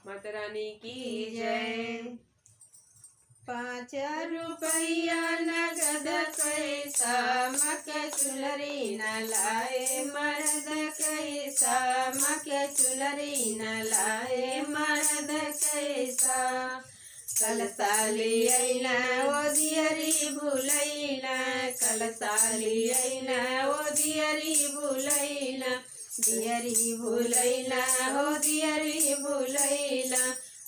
माता रानी की जय। 5 रुपया नगद कैसा मके चुनरी न लाए मर्द कैसा मके चुनरी न लाए मर्द कैसा। कल साली आईना ओ दियरी भूलैना कल साली आईना ओ दियरी भूलैना दियरी भूलैना हो दियरी भूलैना।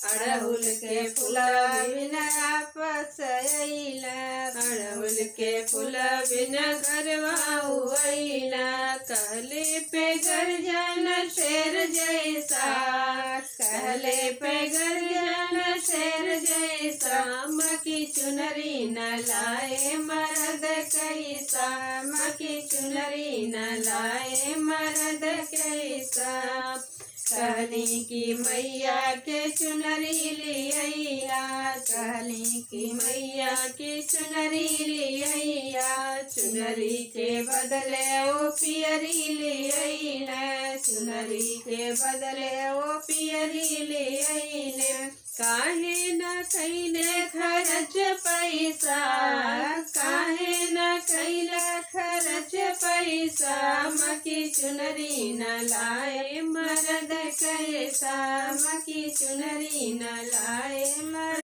अड़हुल के फूला बिना आपस अइला अड़हुल के फूला बिना घरवा अइला। कहले पे गर्जन शेर जैसा कहले पे गर्जन शेर जैसा मकी चुनरी न लाए मर्द कैसा मकी चुनरी न लाए मर्द कैसा। कहली की मैया के चुनरी लिया कहली की मैया की चुनरी लिया चुनरी के बदले ओ पियरी लिया चुनरी के बदले ओ पियरी लिया। काहे न कैले खर्च पैसा काहे न कैले खर्च पैसा मकी चुनरी न लाए मर्द कैसा मकी चुनरी न लाए मर्द।